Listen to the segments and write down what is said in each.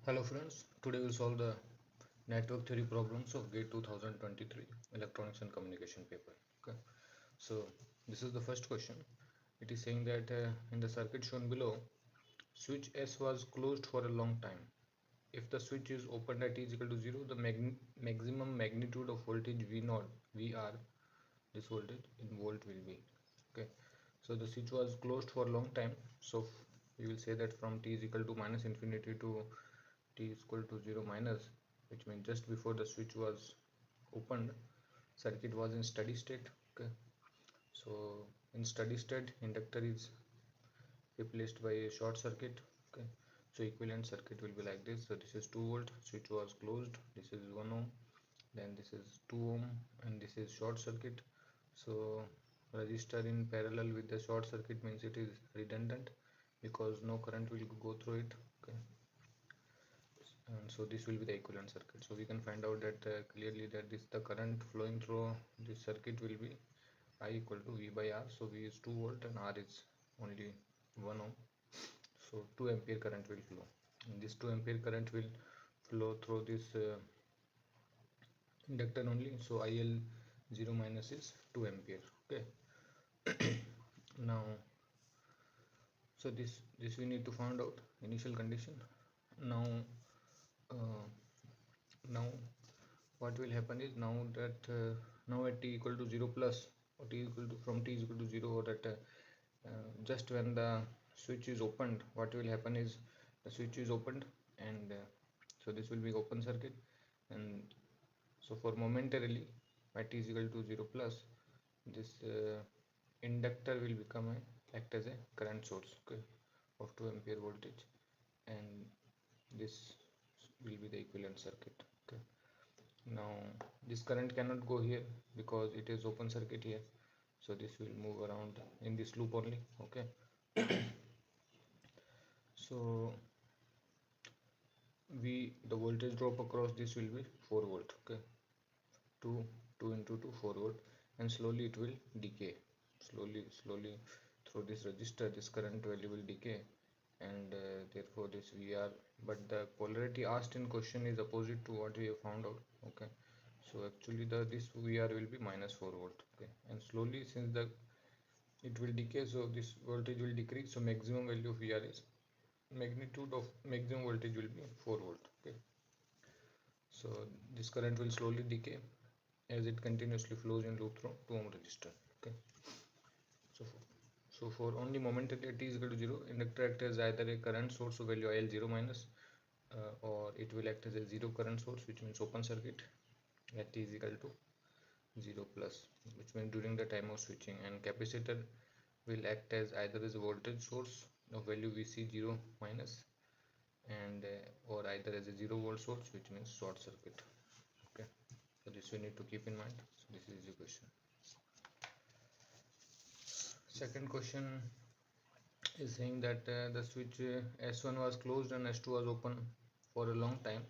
Hello friends, today we'll solve the network theory problems of GATE 2023 Electronics and Communication paper. Okay, so this is the first question. It is saying that in the circuit shown below, switch S was closed for a long time. If the switch is opened at t is equal to 0, the maximum magnitude of voltage V0, VR, this voltage in volt will be. Okay, so the switch was closed for a long time. So we will say that from t is equal to minus infinity to t is equal to 0 minus, which means just before the switch was opened, circuit was in steady state. Okay, so in steady state, inductor is replaced by a short circuit. Okay, so equivalent circuit will be like this. So this is 2 volt, switch was closed, this is 1 ohm, then this is 2 ohm, and this is short circuit. So resistor in parallel with the short circuit means it is redundant because no current will go through it. Okay, and so this will be the equivalent circuit. So we can find out that clearly that this the current flowing through this circuit will be I equal to V by R. So V is 2 volt and R is only 1 ohm. So 2 ampere current will flow, and this 2 ampere current will flow through this inductor only. So IL 0 minus is 2 ampere. Okay, now so this we need to find out initial condition. Now uh, now what will happen is, now that now at t equal to 0 plus, or t equal to from t is equal to 0, or that just when the switch is opened, what will happen is the switch is opened, and so this will be open circuit, and so for momentarily at t is equal to 0 plus, this inductor will become act as a current source, okay, of 2 ampere voltage, and this will be the equivalent circuit. Okay, now this current cannot go here because it is open circuit here, so this will move around in this loop only. Okay, so the voltage drop across this will be 4 volt. Okay, 2 2 into 2 4 volt, and slowly it will decay, slowly through this resistor this current value will decay, and therefore this VR, but the polarity asked in question is opposite to what we have found out. Okay, so actually this VR will be minus 4 volt. Okay, and slowly, since the it will decay, so this voltage will decrease, so maximum value of VR is, magnitude of maximum voltage will be 4 volt. Okay, so this current will slowly decay as it continuously flows in loop through 2 ohm resistor. Okay, so for only momentary at t is equal to 0, inductor act as either a current source of value IL 0 minus, or it will act as a zero current source, which means open circuit at t is equal to 0 plus, which means during the time of switching, and capacitor will act as either as a voltage source of value VC 0 minus, and or either as a 0 volt source, which means short circuit. Okay, so this we need to keep in mind. So this is the question. Second question is saying that the switch S1 was closed and S2 was open for a long time.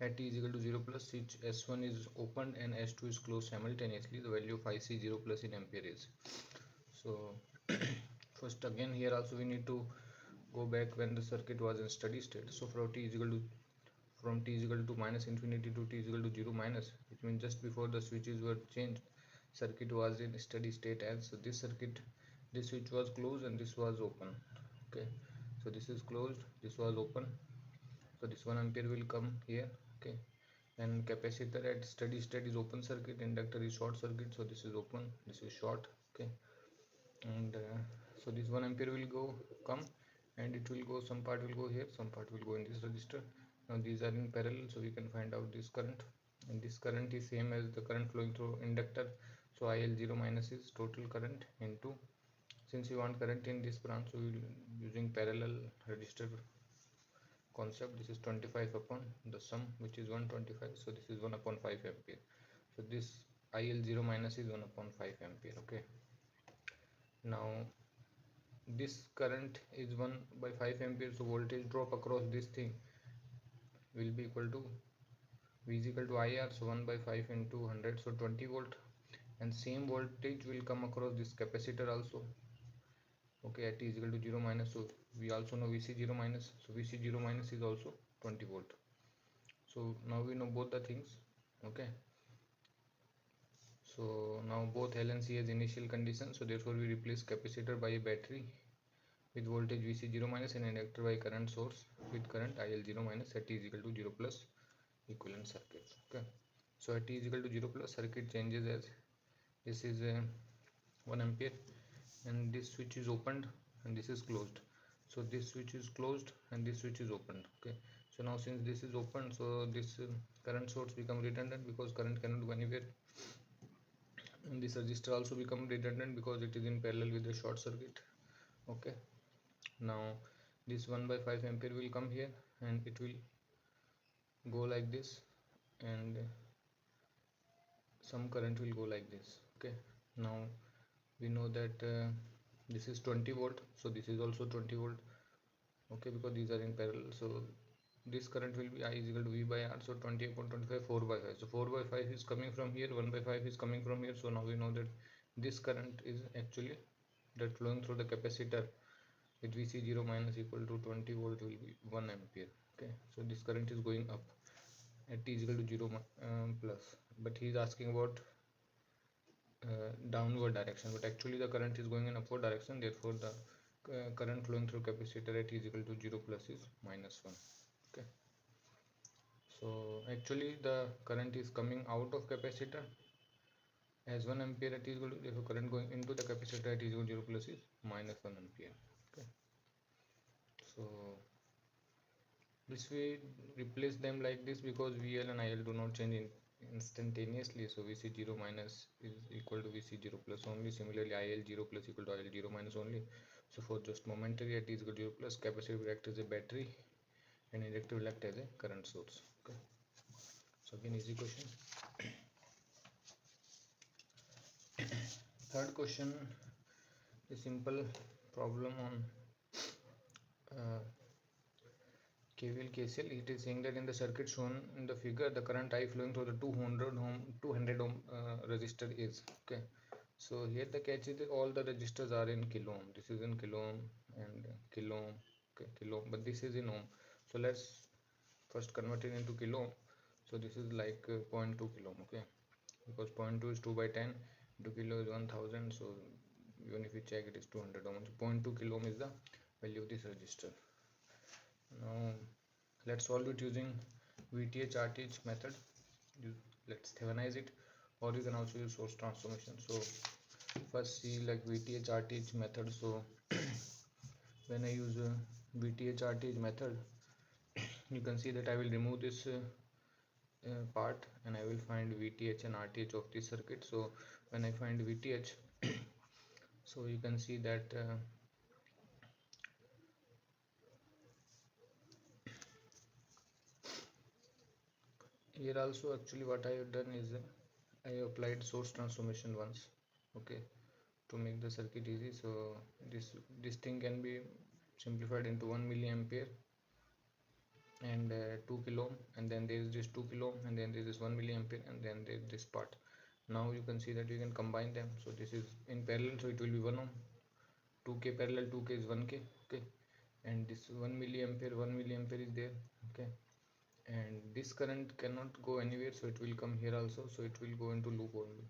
At t is equal to 0 plus, switch S1 is opened and S2 is closed simultaneously. The value of IC 0 plus in ampere is. So first, again here also we need to go back when the circuit was in steady state. So from t is equal to minus infinity to t is equal to 0 minus, which means just before the switches were changed, circuit was in steady state, and so this circuit, this switch was closed and this was open. Okay, so this is closed, this was open, so this 1 ampere will come here. Okay, and capacitor at steady state is open circuit, inductor is short circuit, so this is open, this is short. Okay, and so this 1 ampere will go come, and it will go, some part will go here, some part will go in this resistor. Now these are in parallel, so we can find out this current, and this current is same as the current flowing through inductor. So IL 0 minus is total current into, since we want current in this branch, so we will using parallel resistor concept, this is 25 upon the sum, which is 125, so this is 1 upon 5 ampere. So this IL 0 minus is 1 upon 5 ampere. Okay, now this current is 1 by 5 ampere, so voltage drop across this thing will be equal to V is equal to IR, so 1 by 5 into 100, so 20 volt, and same voltage will come across this capacitor also, okay, at t is equal to 0 minus. So we also know VC0 minus, so VC0 minus is also 20 volt. So now we know both the things. Okay, so now both L and C has initial conditions, so therefore we replace capacitor by a battery with voltage VC0 minus and inductor by current source with current IL0 minus at t is equal to 0 plus equivalent circuit. Okay, so at t is equal to 0 plus, circuit changes as this is 1 ampere and this switch is opened and this is closed. So this switch is closed and this switch is opened. Okay, so now since this is open, so this current source become redundant because current cannot go anywhere, and this resistor also become redundant because it is in parallel with the short circuit. Okay, now this 1 by 5 ampere will come here and it will go like this, and some current will go like this. Okay, now we know that this is 20 volt, so this is also 20 volt. Okay, because these are in parallel, so this current will be I is equal to V by R, so 20 upon 25, 4 by 5. So 4 by 5 is coming from here, 1 by 5 is coming from here. So now we know that this current is actually that flowing through the capacitor with VC0 minus equal to 20 volt will be 1 ampere. Okay, so this current is going up at t is equal to 0 plus, but he is asking about downward direction, but actually the current is going in upward direction, therefore the current flowing through capacitor at t is equal to 0 plus is -1. Okay, so actually the current is coming out of capacitor as 1 ampere at t is equal to, therefore current going into the capacitor at t is equal to 0 plus is -1 ampere. Okay, so this way replace them like this because VL and IL do not change instantaneously, so VC0 minus is equal to VC0 plus only. Similarly IL0 plus equal to IL0 minus only. So for just momentary at t is equal to 0 plus, capacitor will act as a battery and inductor will act as a current source. Okay, so again easy question. Third question, a simple problem on KVL KCL. It is saying that in the circuit shown in the figure, the current I flowing through the 200 ohm resistor is. Okay, so here the catch is that all the resistors are in kilo ohm. This is in kilo ohm and kilo ohm. Okay, kilo ohm, but this is in ohm. So let's first convert it into kilo ohm. So this is like 0.2 kilo ohm. Okay, because 0.2 is 2 by 10 into kilo is 1000. So even if you check, it is 200 ohm. So 0.2 kilo ohm is the value of this resistor. Now let's solve it using VTH RTH method. Let's Thevenin's it, or you can also use source transformation. So first see like VTH RTH method. So when I use VTH RTH method, you can see that I will remove this part and I will find VTH and RTH of this circuit. So when I find VTH, so you can see that here also actually what I have done is I applied source transformation once. Okay, to make the circuit easy. So this thing can be simplified into 1 milliampere and 2 kilo ohm, and then there is this 2 kilo ohm, and then there is 1 milliampere, and then there is this part. Now you can see that you can combine them. So this is in parallel, so it will be 1 ohm. 2k parallel 2k is 1k. Okay, and this 1 milliampere is there. Okay, and this current cannot go anywhere, so it will come here also, so it will go into loop only.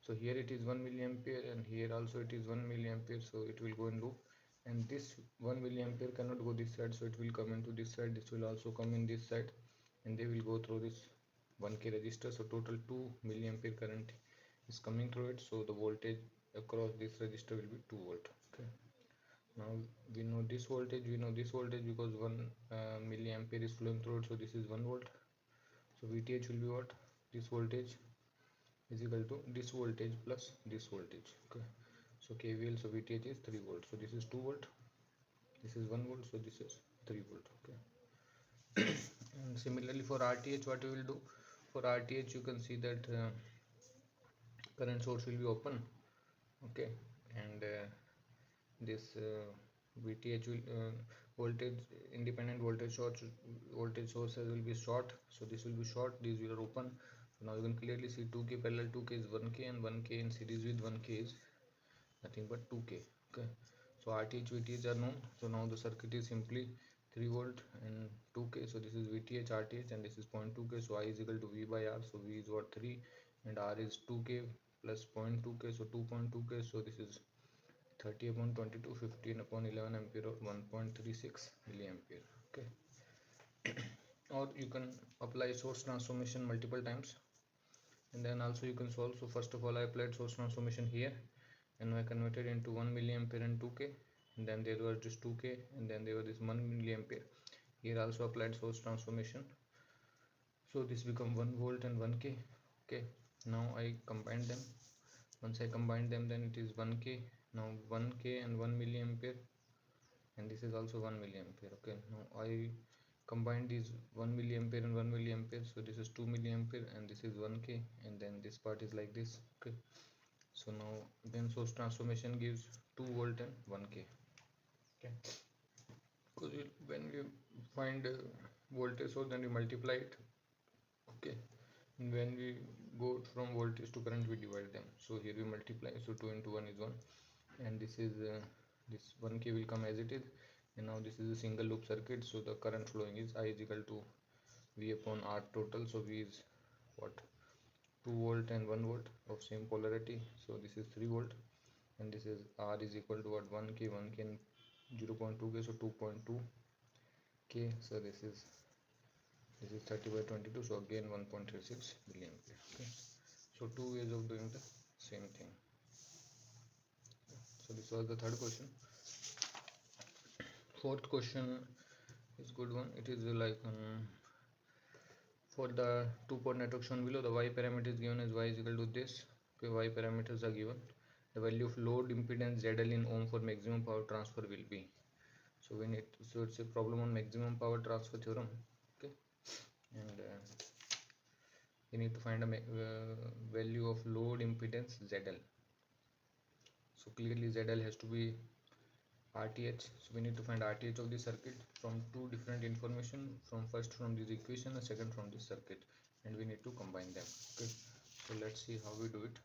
So here it is 1 milliampere and here also it is 1 milliampere, so it will go in loop, and this 1 milliampere cannot go this side, so it will come into this side. This will also come in this side, and they will go through this 1k resistor. So total 2 milliampere current is coming through it. So the voltage across this resistor will be 2 volt. Okay, now we know this voltage, we know this voltage because 1 milliampere is flowing through it, so this is 1 volt. So VTH will be what? This voltage is equal to this voltage plus this voltage. Okay, so KVL, so VTH is 3 volt, so this is 2 volt, this is 1 volt, so this is 3 volt. Okay, and similarly for RTH, what we will do for RTH, you can see that current source will be open. Okay, and this VTH will voltage independent voltage sources will be short, so this will be short, these will open. So now you can clearly see 2k parallel 2k is 1k, and 1k in series with 1k is nothing but 2k. Okay, So RTH, VTH are known. So now the circuit is simply 3 volt and 2k. So this is VTH, RTH, and this is 0.2k. So I is equal to V by R. So V is what, 3, and R is 2k plus 0.2k. So 2.2k. So this is 30 upon 22, 15 upon 11 ampere, or 1.36 milliampere. Okay. Or you can apply source transformation multiple times, and then also you can solve. So first of all, I applied source transformation here, and I converted into 1 milliampere and 2k, and then there was just 2k, and then there was this 1 milliampere. Here also applied source transformation, so this become 1 volt and 1k. Okay, now I combine them. Once I combine them, then it is 1k. Now 1k and 1 milliampere, and this is also 1 milliampere. Okay, now I combine these 1 milliampere and 1 milliampere, so this is 2 milliampere, and this is 1k, and then this part is like this. Okay, so now then source transformation gives 2 volt and 1k. Okay, because when we find voltage source, then we multiply it. Okay, and when we go from voltage to current, we divide them. So here we multiply, so 2 into 1 is 1, and this is this 1k will come as it is. And now this is a single loop circuit, so the current flowing is I is equal to V upon R total. So V is what, 2 volt and 1 volt of same polarity, so this is 3 volt, and this is R is equal to what, 1k, 1k and 0.2k, so 2.2k. So this is 30 by 22, so again 1.36 milliampere. Okay, so two ways of doing the same thing. So this was the third question. Fourth question is good one. It is like for the two-port network shown below, the y parameter is given as y is equal to this. Okay, y parameters are given. The value of load impedance ZL in ohm for maximum power transfer will be. So we need to, so it's a problem on maximum power transfer theorem. Okay, and we need to find a value of load impedance ZL. So clearly ZL has to be RTH. So we need to find RTH of the circuit from two different information, from first from this equation and second from this circuit, and we need to combine them. Okay, so let's see how we do it.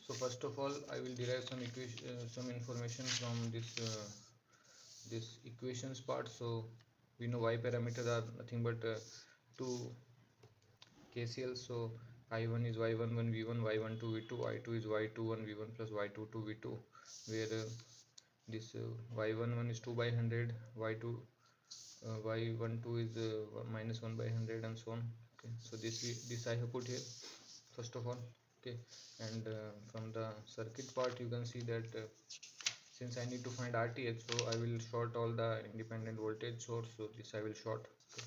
So first of all, I will derive some information from this equations part. So we know y parameters are nothing but two KCL. So I1 is y11 v1, y12 v2, I2 is y21 v1 plus y22 v2, where this y11 is 2 by 100, y12 is minus 1 by 100, and so on. Okay, so this I have put here first of all. Okay, and from the circuit part you can see that since I need to find RTH, so I will short all the independent voltage source. So this I will short. Okay,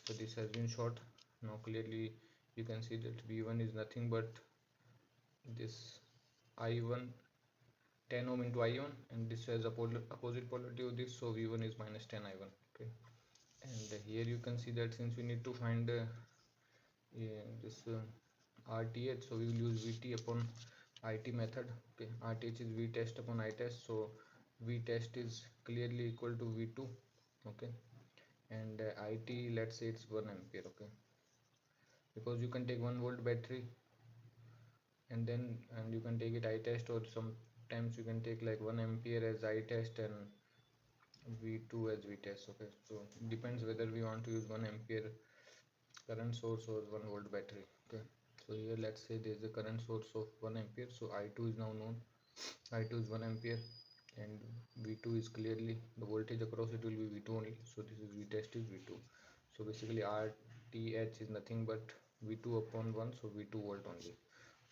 so this has been short. Now clearly you can see that V1 is nothing but this I1 10 ohm into I1, and this has opposite polarity of this, so V1 is minus 10 I1. Okay, and here you can see that since we need to find this RTH, so we will use VT upon IT method. Okay, RTH is V test upon I test, so V test is clearly equal to V2. Okay, and IT, let's say it's 1 ampere. Okay, because you can take 1 volt battery and you can take it I test, or sometimes you can take like 1 ampere as I test and V2 as V test. Okay, so it depends whether we want to use 1 ampere current source or 1 volt battery. Okay, so here let's say there is a current source of 1 ampere, so I2 is now known. I2 is 1 ampere, and V2 is clearly the voltage across it will be V2 only, so this is V test is V2. So basically RTH is nothing but V2 upon 1, so V2 volt only.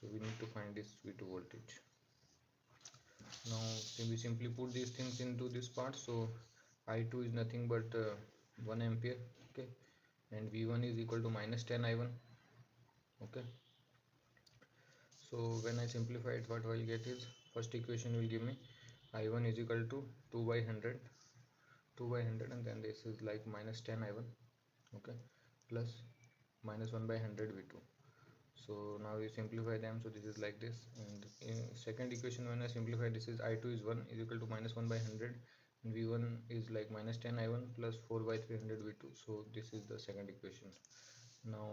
So we need to find this V2 voltage. Now we simply put these things into this part. So I2 is nothing but 1 ampere. Okay, and V1 is equal to minus 10 I1. Okay, so when I simplify it, what I will get is, first equation will give me I1 is equal to 2 by 100, and then this is like minus 10 I1. Okay, plus minus 1 by 100 V2. So now we simplify them, so this is like this. And in second equation, when I simplify, this is I2 is 1 is equal to minus 1 by 100, and V1 is like minus 10 I1 plus 4 by 300 V2. So this is the second equation. Now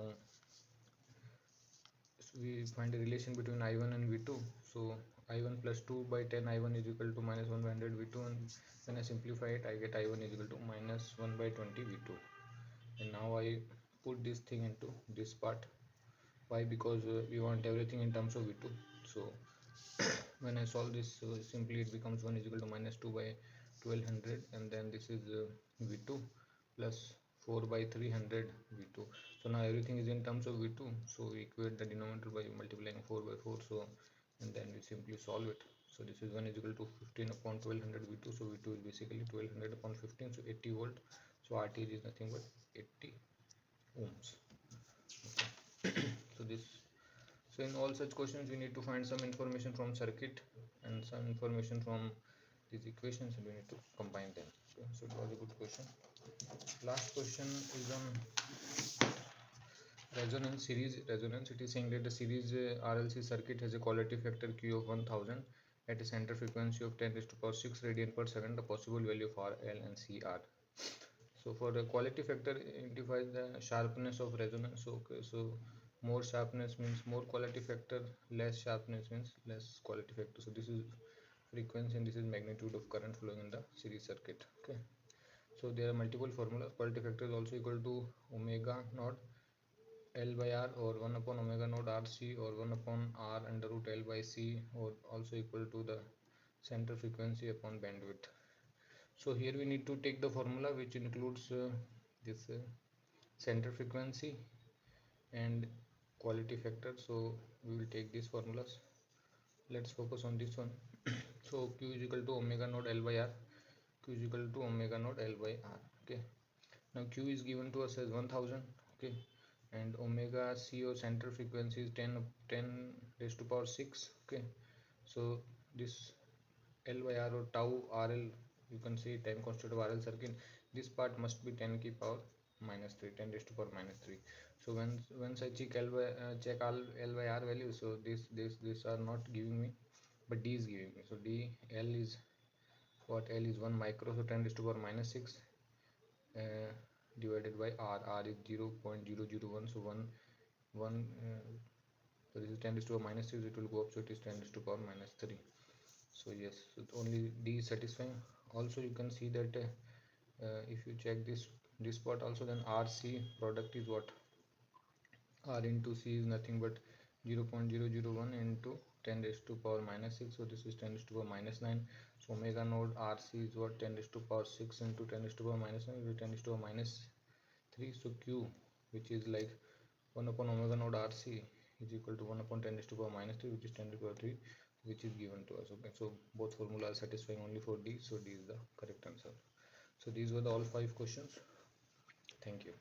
we find a relation between I1 and V2. So I1 plus 2 by 10 I1 is equal to minus 1 by 100 V2, and when I simplify it, I get I1 is equal to minus 1 by 20 V2. And now I put this thing into this part. Why? Because we want everything in terms of V2. So when I solve this, simply it becomes 1 is equal to minus 2 by 1200, and then this is V2 plus 4 by 300 V2. So now everything is in terms of V2, so we equate the denominator by multiplying 4 by 4. So and then we simply solve it. So this is 1 is equal to 15 upon 1200 V2. So V2 is basically 1200 upon 15, so 80 volt. So RTH is nothing but 80 ohms. So this, so in all such questions we need to find some information from circuit and some information from these equations, and we need to combine them. So it was a good question. Last question is on resonance, series resonance. It is saying that the series RLC circuit has a quality factor Q of 1000 at a center frequency of 10 raised to power 6 radian per second. The possible value of R, L and C are. So for the quality factor, it identifies the sharpness of resonance. Okay, so more sharpness means more quality factor, less sharpness means less quality factor. So this is frequency and this is magnitude of current flowing in the series circuit. Okay, so there are multiple formulas. Quality factor is also equal to omega naught L by R, or 1 upon omega naught RC, or 1 upon R under root L by C, or also equal to the center frequency upon bandwidth. So here we need to take the formula which includes this center frequency and quality factor. So we will take these formulas. Let's focus on this one. So Q is equal to omega naught L by R. Q is equal to omega naught L by R. Okay. Now Q is given to us as 1000. Okay. And omega C, or center frequency, is 10 raised to power 6. Okay. So this L by R, or tau RL, you can say time constant of RL circuit, this part must be 10 ki power minus 3, 10 raised to power minus 3. So once I check check all L by R value, so this are not giving me, but D is giving me. So D, L is what? L is 1 micro, so 10 raised to power minus 6 divided by R is 0.001. So 1 so this is 10 raised to power minus 6, it will go up, so it is 10 raised to power minus 3. So yes, so only D is satisfying. Also you can see that if you check this part also, then RC product is what? R into C is nothing but 0.001 into 10 raised to power minus 6. So this is 10 raised to power minus 9. So omega node RC is what? 10 raised to power 6 into 10 raised to power minus 9 is 10 raised to power minus 3. So Q, which is like 1 upon omega node RC, is equal to 1 upon 10 raised to power minus 3, which is 10 to the power 3, which is given to us. Okay, so both formulas are satisfying only for D, so D is the correct answer. So these were the all 5 questions. Thank you.